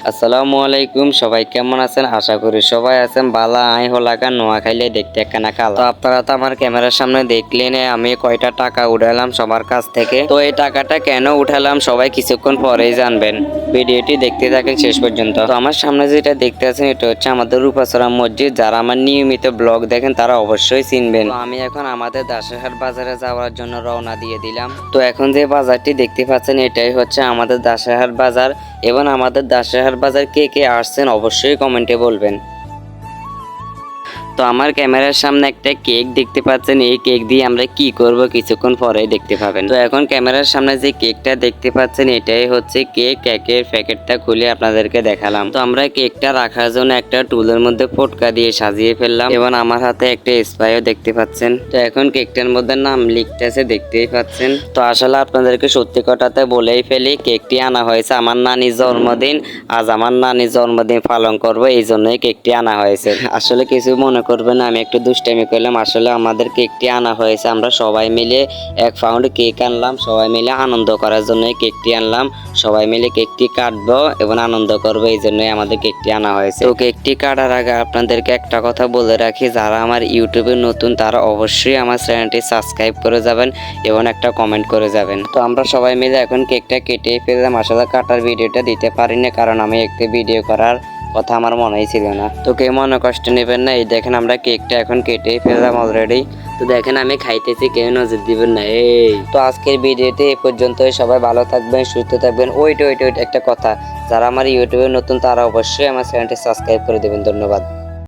আসসালামু আলাইকুম, সবাই কেমন আছেন? আশা করি সবাই আছেন বালা। আই হলাকা নোয়া খাইলে দেখতে একখানা কাল। তো আপনারা তো আমার ক্যামেরার সামনে দেখলেন আমি কয়টা টাকা উঠালাম সবার কাছ থেকে। তো এই টাকাটা কেন উঠালাম সবাই কিছুক্ষণ পরেই জানবেন। ভিডিওটি দেখতে থাকেন শেষ পর্যন্ত। তো আমার সামনে যেটা দেখতে আছেন এটা হচ্ছে আমাদের রূপাচড়া মসজিদ। যারা আমার নিয়মিত ব্লগ দেখেন তারা অবশ্যই চিনবেন। তো আমি এখন আমাদের দাসেরহাট বাজারে যাওয়ার জন্য রওনা দিয়ে দিলাম। তো এখন যে বাজারটি দেখতে পাচ্ছেন এটাই হচ্ছে আমাদের দাসেরহাট বাজার। এবং আমাদের দাসেরহাট বাজার কে কে আসছেন অবশ্যই কমেন্টে বলবেন। তো আমার ক্যামেরার সামনে একটা কেক দেখতে পাচ্ছেন, এই কেক দিয়ে আমরা কি করব কিছুক্ষণ পরেই দেখতে পাবেন। তো এখন ক্যামেরার সামনে যে কেকটা দেখতে পাচ্ছেন এটাই হচ্ছে কেক। কেকের প্যাকেটটা খুলে আপনাদেরকে দেখালাম। তো আমরা কেকটা রাখার জন্য একটা টুলের মধ্যে ফটকা দিয়ে সাজিয়ে ফেললাম এবং আমার হাতে একটা স্প্রাইও দেখতে পাচ্ছেন। তো এখন কেকটার মধ্যে নাম লিখতেছে দেখতেই পাচ্ছেন। তো আসলে আপনাদেরকে সত্যি কথাতে বলেই ফেলি, কেকটি আনা হয়েছে আমার নানির জন্মদিন। আজ আমার নানির জন্মদিন পালন করব, এই জন্যই কেকটি আনা হয়েছে। আসলে কিছু মনে করবেন, আমি একটু দুষ্টামি করলাম। আসলে আমাদের কেকটি আনা হয়েছে, আমরা সবাই মিলে 1 পাউন্ড কেক আনলাম, সবাই মিলে আনন্দ করার জন্য কেকটি আনলাম। সবাই মিলে কেকটি কাটবো এবং আনন্দ করবো, এই জন্যই আমাদের কেকটি আনা হয়েছে। তো কেকটি কাটার আগে আপনাদেরকে একটা কথা বলে রাখি, যারা আমার ইউটিউবে নতুন তারা অবশ্যই আমার চ্যানেলটি সাবস্ক্রাইব করে যাবেন এবং একটা কমেন্ট করে যাবেন। তো আমরা সবাই মিলে এখন কেকটা কেটে ফেললাম। আসলে কাটার ভিডিওটা দিতে পারিনি, কারণ আমি একটি ভিডিও করার কথা আমার মনেই ছিল না। তো কেউ মনে কষ্ট নেবেন না। এই দেখেন আমরা কেকটা এখন কেটে ফেললাম অলরেডি। তো দেখেন আমি খাইতেছি, কেউ নজর দিবেন না। এই তো আজকের ভিডিওতে এ পর্যন্তই। সবাই ভালো থাকবেন, সুস্থ থাকবেন। ওইট একটা কথা, যারা আমার ইউটিউবে নতুন তারা অবশ্যই আমার চ্যানেলটি সাবস্ক্রাইব করে দেবেন। ধন্যবাদ।